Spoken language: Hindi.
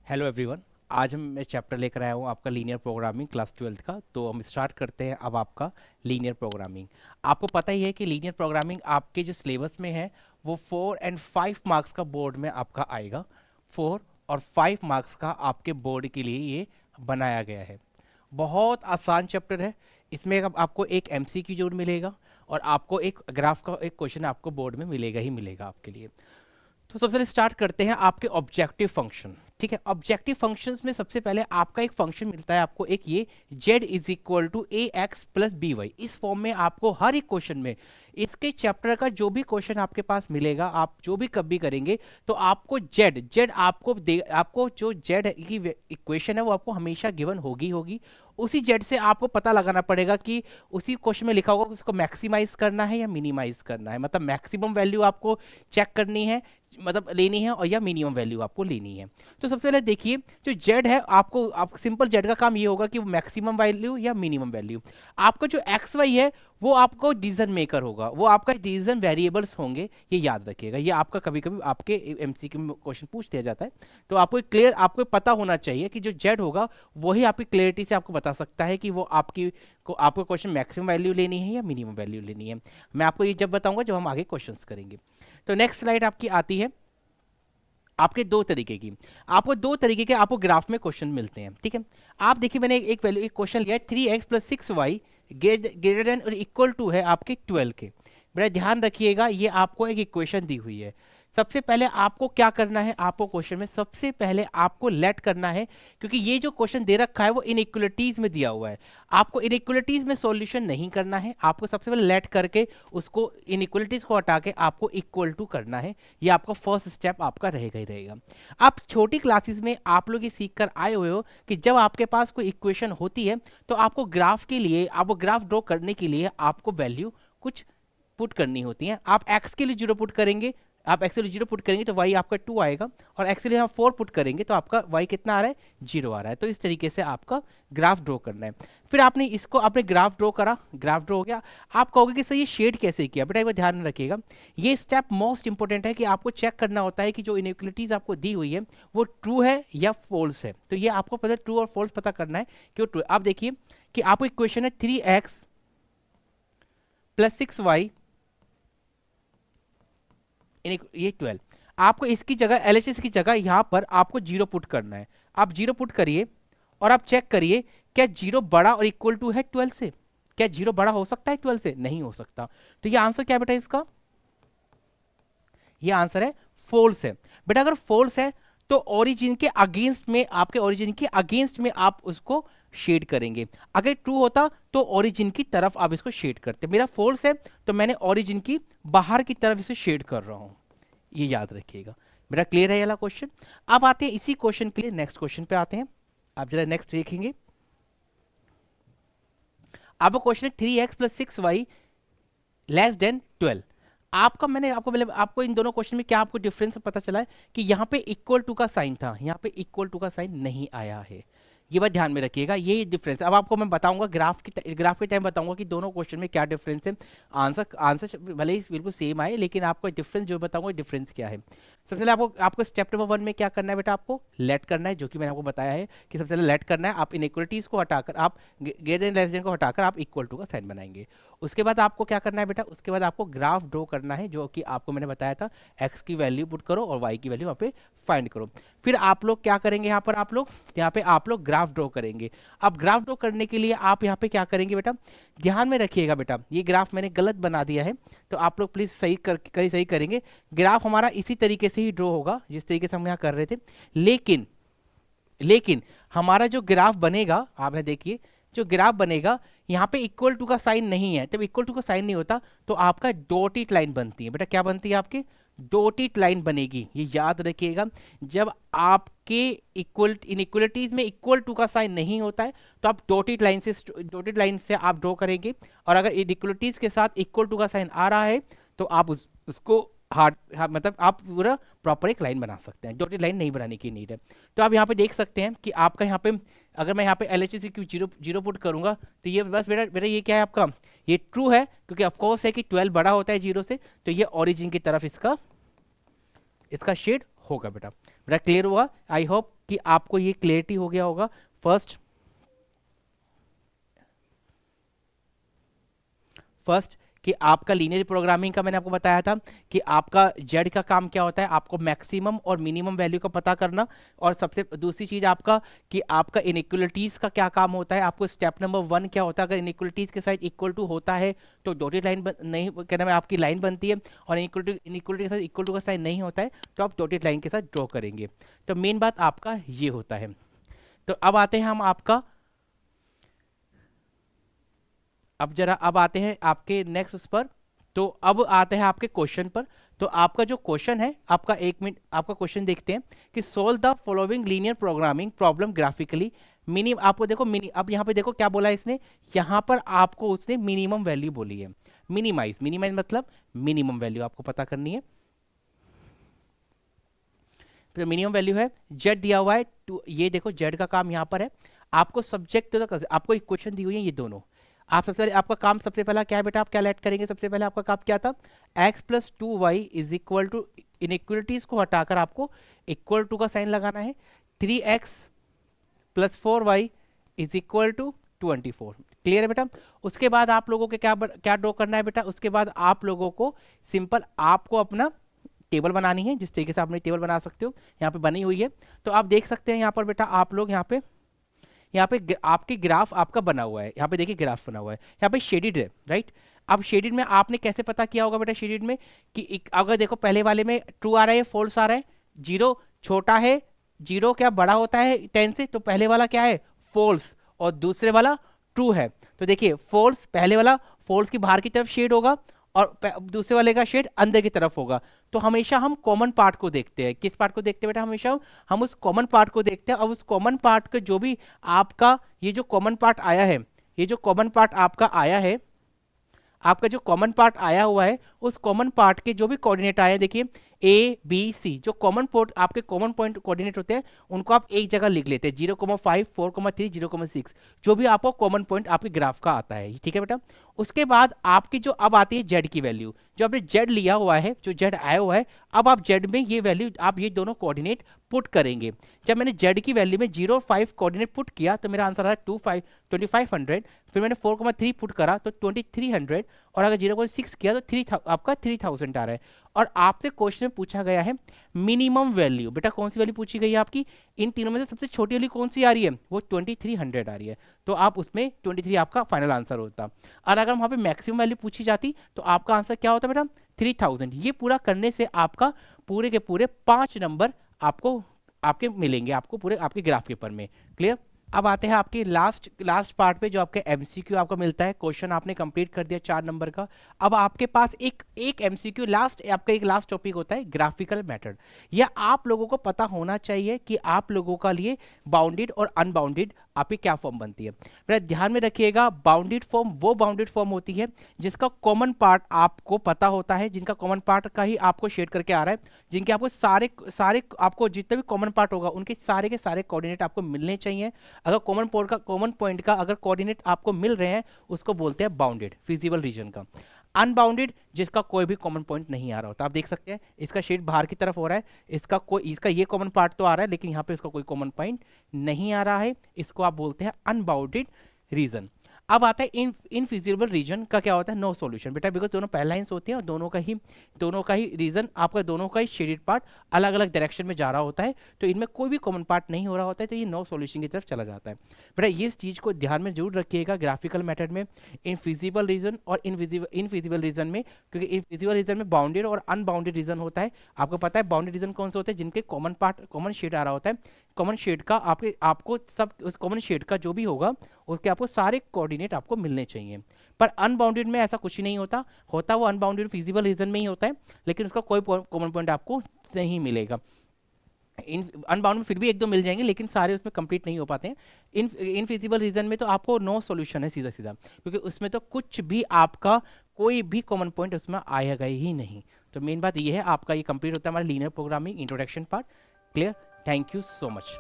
Hello everyone. आज मैं चैप्टर लेकर आया हूँ आपका लीनियर प्रोग्रामिंग क्लास 12th का। तो हम स्टार्ट करते हैं अब आपका लीनियर प्रोग्रामिंग। आपको पता ही है कि लीनियर प्रोग्रामिंग आपके जो सिलेबस में है वो 4 और 5 मार्क्स का बोर्ड में आपका आएगा। 4 और 5 मार्क्स का आपके बोर्ड के लिए ये बनाया गया है। बहुत आसान चैप्टर है। इसमें अब आपको एक एमसीक्यू जरूर मिलेगा और आपको एक ग्राफ का एक क्वेश्चन आपको बोर्ड में मिलेगा ही मिलेगा आपके लिए। तो सबसे पहले स्टार्ट करते हैं आपके ऑब्जेक्टिव फंक्शन। ठीक है, ऑब्जेक्टिव फंक्शंस में सबसे पहले आपका एक फंक्शन मिलता है आपको, एक ये z is equal to a x plus b y. इस फॉर्म में आपको हर एक क्वेश्चन में इसके चैप्टर का जो भी क्वेश्चन आपके पास मिलेगा, आप जो भी कभी करेंगे तो आपको z आपको जो z की इक्वेशन है वो आपको हमेशा गिवन होगी होगी। उसी z से आपको पता लगाना पड़ेगा कि उसी क्वेश्चन में लिखा होगा कि उसको मैक्सिमाइज करना है या मिनिमाइज करना है, मतलब मैक्सिमम वैल्यू आपको चेक करनी है, मतलब लेनी है, और या मिनिमम वैल्यू आपको लेनी है। तो सबसे पहले देखिए, जो z है आप सिंपल z का काम ये होगा कि वो मैक्सिमम वैल्यू या मिनिमम वैल्यू। आपका जो एक्स वाई है वो आपको डिसीजन मेकर होगा, वो आपका डिसीजन वेरिएबल्स होंगे, ये याद रखिएगा। ये आपका कभी कभी आपके एमसीक्यू में क्वेश्चन पूछ दिया जाता है। तो आपको पता होना चाहिए कि जो z होगा वही आपकी क्लियरिटी से आपको बता सकता है कि वो आपको क्वेश्चन मैक्सिमम वैल्यू लेनी है या मिनिमम वैल्यू लेनी है। मैं आपको ये जब बताऊंगा जब हम आगे क्वेश्चंस करेंगे। तो नेक्स्ट स्लाइड आपकी आती है आपके दो तरीके की। आपको दो तरीके के आपको ग्राफ में क्वेश्चन मिलते हैं। ठीक है, आप देखिए मैंने एक क्वेश्चन लिया है 3x plus 6y greater than और इक्वल टू है आपके 12 के। बड़ा ध्यान रखिएगा, ये आपको एक इक्वेशन दी हुई है। सबसे पहले आपको क्या करना है, आपको क्वेश्चन में सबसे पहले आपको लेट करना है, क्योंकि ये जो क्वेश्चन दे रखा है वो इनइक्वलिटीज में दिया हुआ है। आपको इनइक्वलिटीज में सॉल्यूशन नहीं करना है, आपको सबसे पहले लेट करके उसको इनइक्वलिटीज को हटा के आपको इक्वल टू करना है। ये आपका फर्स्ट स्टेप आपका रहेगा ही रहेगा। आप छोटी क्लासेस में आप लोग ये सीख कर आए हुए हो कि जब आपके पास कोई इक्वेशन होती है तो आपको ग्राफ के लिए, आपको ग्राफ ड्रॉ करने के लिए आपको वैल्यू कुछ पुट करनी होती है। आप x के लिए 0 पुट करेंगे, आप x के लिए 0 पुट करेंगे तो y आपका 2 आएगा, और x के लिए हम 4 पुट करेंगे तो आपका y कितना आ रहा है, 0 आ रहा है। तो इस तरीके से आपका ग्राफ ड्रॉ करना है। फिर आपने ग्राफ ड्रॉ करा, ग्राफ ड्रॉ हो गया। आप कहोगे कि सर ये शेड कैसे किया, बेटा एक बार ध्यान में रखिएगा, ये स्टेप मोस्ट इंपॉर्टेंट है कि आपको चेक करना होता है कि जो इनइक्वलिटीज आपको दी हुई है वो ट्रू है या फॉल्स है। तो ये आपको पता ट्रू और फॉल्स पता करना है कि वो ट्रू। आप देखिए कि आपको इक्वेशन है 3x प्लस 6y ये 12। आपको इसकी जगह एलएचएस की जगह यहां पर आपको 0 पुट करना है। आप 0 पुट करिए और आप चेक करिए क्या 0 बड़ा और इक्वल टू है 12 से। क्या 0 बड़ा हो सकता है 12 से? नहीं हो सकता। तो ये आंसर क्या बेटा इसका? ये आंसर है फॉल्स है। बेटा अगर फॉल्स है तो ओरिजिन के अगेंस्ट में, आपके ओरिजिन के अगेंस्ट में आप उसको शेड करेंगे। अगर ट्रू होता तो ओरिजिन की तरफ आप इसको शेड करते। मेरा फॉल्स है तो मैंने ओरिजिन की बाहर की तरफ इसे शेड कर रहा हूं, ये याद रखिएगा। मेरा क्लियर है ये वाला क्वेश्चन। अब आते हैं इसी क्वेश्चन के लिए नेक्स्ट क्वेश्चन पे आते हैं। आप जरा नेक्स्ट देखेंगे, आपका क्वेश्चन है 3x plus 6y less than 12। आपको इन दोनों क्वेश्चन में क्या आपको डिफरेंस पता चला है कि यहाँ पे इक्वल टू का साइन था, यहाँ पे इक्वल टू का साइन नहीं आया है। ये बात ध्यान में रखिएगा, ये डिफरेंस। अब आपको मैं बताऊंगा ग्राफ के टाइम बताऊंगा कि दोनों क्वेश्चन में क्या डिफरेंस है। आंसर भले ही बिल्कुल सेम आए, लेकिन आपको डिफरेंस जो बताऊंगा डिफरेंस क्या है। सबसे पहले आपको स्टेप नंबर 1 में क्या करना है बेटा, आपको लेट करना है, जो कि मैंने आपको बताया है कि सबसे पहले लेट करना है। आप इनइक्वलिटीज को हटाकर, आप ग्रेटर देन लेस देन को हटाकर आप इक्वल टू का साइन बनाएंगे। उसके बाद आपको क्या करना है बेटा, उसके बाद आपको ग्राफ ड्रॉ करना है, जो कि आपको मैंने बताया था, एक्स की वैल्यू पुट करो और वाई की वैल्यू वहाँ पे फाइंड करो। फिर आप लोग क्या करेंगे, यहाँ पे आप लोग ग्राफ ड्रॉ करेंगे। अब ग्राफ ड्रॉ करने के लिए आप यहाँ पे क्या करेंगे बेटा, ध्यान में रखिएगा बेटा, ये ग्राफ मैंने गलत बना दिया है तो आप लोग प्लीज सही करेंगे। ग्राफ हमारा इसी तरीके से ही ड्रॉ होगा जिस तरीके से हम यहाँ कर रहे थे, लेकिन हमारा जो ग्राफ बनेगा, आप यहाँ देखिए, जो ग्राफ बनेगा यहाँ पे इक्वल टू का साइन नहीं है। जब इक्वल टू का साइन नहीं होता तो आपका डॉटेड लाइन बनती है। बेटा क्या बनती है, आपकी डॉटेड लाइन बनेगी, ये याद रखिएगा। जब आपके इनइक्वलिटीज में इक्वल टू का साइन नहीं होता है तो आप डॉटेड लाइन से आप ड्रॉ करेंगे, और अगर इनइक्वलिटीज के साथ इक्वल टू का साइन आ रहा है तो आप उसको मतलब आप पूरा प्रॉपर एक लाइन बना सकते हैं, डॉटेड लाइन नहीं बनाने की नीड है। तो आप यहाँ पे देख सकते हैं कि आपका यहाँ पे, अगर मैं यहाँ पे एलएचएस की 0 पुट करूंगा तो ये बस बेटा ये क्या है आपका, ये ट्रू है, क्योंकि ऑफकोर्स है कि 12 बड़ा होता है 0 से, तो ये ओरिजिन की तरफ इसका शेड होगा। बेटा क्लियर हुआ? आई होप कि आपको ये क्लियरिटी हो गया होगा। फर्स्ट कि आपका लीनियर प्रोग्रामिंग का मैंने आपको बताया था कि आपका जेड का काम क्या होता है, आपको मैक्सिमम और मिनिमम वैल्यू का पता करना। और सबसे दूसरी चीज आपका कि आपका इनइक्वलिटीज का क्या काम होता है, आपको स्टेप नंबर 1 क्या होता है, अगर इनइक्वलिटीज के साथ इक्वल टू होता है तो डॉटेड लाइन नहीं क्या नाम है आपकी लाइन बनती है, और इनइक्वलिटी के साथ इक्वल टू का साइन नहीं होता है तो आप डॉटेड लाइन के साथ ड्रॉ करेंगे। तो मेन बात आपका ये होता है। तो अब आते हैं हम आपका, अब आते हैं आपके नेक्स्ट उस पर। तो अब आते हैं आपके क्वेश्चन पर। तो आपका जो क्वेश्चन है, आपका 1 मिनट आपका क्वेश्चन देखते हैं कि solve the following linear programming problem graphically minimum. आपको देखो अब यहाँ पे देखो क्या बोला है इसने, यहाँ पर आपको उसने मिनिमम वैल्यू बोली है। मिनिमाइज मतलब मिनिमम वैल्यू आपको पता करनी है। तो मिनिमम वैल्यू है जेड दिया हुआ है ये देखो जेड का काम यहाँ पर है। आपको सब्जेक्ट आपको इक्वेशन दी हुई है ये दोनों। आप सबसे पहले आपका काम सबसे पहला क्या है बेटा, आप क्या लेट करेंगे, सबसे पहले आपका काम क्या था, x plus 2y is equal to, inequalities को हटाकर आपको इक्वल टू का साइन लगाना है, 3x plus 4y is equal to 24। Clear है बेटा। उसके बाद आप लोगों के क्या ड्रॉ करना है बेटा, उसके बाद आप लोगों को सिंपल आपको अपना टेबल बनानी है, जिस तरीके से आपने टेबल बना सकते हो यहाँ पे बनी हुई है। तो आप देख सकते हैं यहाँ पर बेटा आप लोग यहाँ पे आपके ग्राफ आपका बना हुआ है, यहाँ पे देखिए ग्राफ बना हुआ है, यहाँ पे शेडिड है राइट। अब शेडिड में आपने कैसे पता किया होगा बेटा, शेडिड में कि अगर देखो पहले वाले में ट्रू आ रहा है, फॉल्स आ रहा है, 0 छोटा है, 0 क्या बड़ा होता है 10 से, तो पहले वाला क्या है फॉल्स और दूसरे वाला ट्रू है। तो देखिए फॉल्स, पहले वाला फॉल्स की बाहर की तरफ शेड होगा और दूसरे वाले का शेड अंदर की तरफ होगा। तो हमेशा हम कॉमन पार्ट को देखते हैं। किस पार्ट को देखते हैं बेटा, हमेशा हम उस कॉमन पार्ट को देखते हैं। अब उस कॉमन पार्ट का जो भी आपका ये जो कॉमन पार्ट आया है, ये जो कॉमन पार्ट आपका आया है, आपका जो कॉमन पार्ट आया हुआ है, उस कॉमन पार्ट के जो भी कोऑर्डिनेट आए हैं, देखिए ए बी सी, जो कॉमन पॉइंट आपके कॉमन पॉइंट कोऑर्डिनेट होते हैं उनको आप एक जगह लिख लेते हैं, 0,5 4,3 0,6, जो भी आपको कॉमन पॉइंट आपके ग्राफ का आता है। ठीक है बेटा। उसके बाद आपकी जो अब आती है जेड की वैल्यू, जो आपने जेड लिया हुआ है, जो जेड आया हुआ है, अब आप जेड में ये वैल्यू आप ये दोनों कोऑर्डिनेट पुट करेंगे। जब मैंने जेड की वैल्यू में 0 5 कोऑर्डिनेट पुट किया तो मेरा आंसर आ रहा है 2500। फिर मैंने 4,3 पुट करा तो 2300, और अगर 0,6 किया तो आपका 3000 आ रहा है। और आपसे क्वेश्चन में पूछा गया है मिनिमम वैल्यू, बेटा कौन सी वैल्यू पूछी गई है आपकी, इन तीनों में से सबसे छोटी वाली कौन सी आ रही है, वो 2300 आ रही है। तो आप उसमें 23 आपका फाइनल आंसर होता। और अगर वहां पे मैक्सिमम वैल्यू पूछी जाती तो आपका आंसर क्या होता बेटा 3000। ये पूरा करने से आपका पूरे के पूरे 5 नंबर आपको आपके मिलेंगे, आपको पूरे आपके ग्राफ पेपर में। क्लियर। अब आते हैं आपके लास्ट पार्ट पे, जो आपके एमसीक्यू आपको मिलता है। क्वेश्चन आपने कंप्लीट कर दिया 4 नंबर का। अब आपके पास एक एमसीक्यू आपका एक लास्ट टॉपिक होता है ग्राफिकल मेथड। यह आप लोगों को पता होना चाहिए कि आप लोगों का लिए बाउंडेड और अनबाउंडेड आपकी क्या फॉर्म बनती है। मेरा ध्यान में रखिएगा, बाउंडेड फॉर्म वो बाउंडेड फॉर्म होती है जिसका कॉमन पार्ट आपको पता होता है, जिनका कॉमन पार्ट का ही आपको शेड करके आ रहा है, जिनके आपको सारे आपको जितने भी कॉमन पार्ट होगा उनके सारे के सारे कोऑर्डिनेट आपको मिलने चाहिए। अगर कॉमन पॉइंट का अगर कोऑर्डिनेट आपको मिल रहे हैं उसको बोलते हैं बाउंडेड फिजिबल रीजन का। अनबाउंडेड जिसका कोई भी कॉमन पॉइंट नहीं आ रहा होता। आप देख सकते हैं इसका शेड बाहर की तरफ हो रहा है, इसका ये कॉमन पार्ट तो आ रहा है लेकिन यहाँ पे इसका कोई कॉमन पॉइंट नहीं आ रहा है, इसको आप बोलते हैं अनबाउंडेड रीजन। अब आता है इनफिजिबल रीजन का क्या होता है, नो सॉल्यूशन बेटा, बिकॉज दोनों पैरेललाइंस होती हैं और दोनों का ही रीजन आपका दोनों का ही शेडेड पार्ट अलग अलग डायरेक्शन में जा रहा होता है, तो इनमें कोई भी कॉमन पार्ट नहीं हो रहा होता है, तो ये नो सॉल्यूशन की तरफ चला जाता है। बेटा ये चीज को ध्यान में जरूर रखिएगा ग्राफिकल मेथड में, इनफिजिबल रीजन और इनफिजिबल रीजन में, क्योंकि इनफिजिबल रीजन में बाउंडेड और अनबाउंडेड रीजन होता है। आपको पता है बाउंडेड रीजन कौन से होते हैं, जिनके कॉमन शेड आ रहा होता है, कॉमन शेड का आपको सब उस कॉमन शेड का जो भी होगा उसके आपको सारे कोऑर्डिनेट आपको मिलने चाहिए। पर अनबाउंडेड में ऐसा कुछ नहीं होता वो अनबाउंडेड फिजिबल रीजन में ही होता है, लेकिन उसका कोई कॉमन पॉइंट आपको नहीं मिलेगा। अनबाउंड में फिर भी 1-2 मिल जाएंगे लेकिन सारे उसमें कंप्लीट नहीं हो पाते हैं। इनफिजिबल रीजन में तो आपको नो सॉल्यूशन है सीधा सीधा, क्योंकि उसमें तो कुछ भी आपका कोई भी कॉमन पॉइंट उसमें आएगा ही नहीं। तो मेन बात ये है, आपका ये कंप्लीट होता है हमारा linear programming introduction part. Clear. Thank you so much.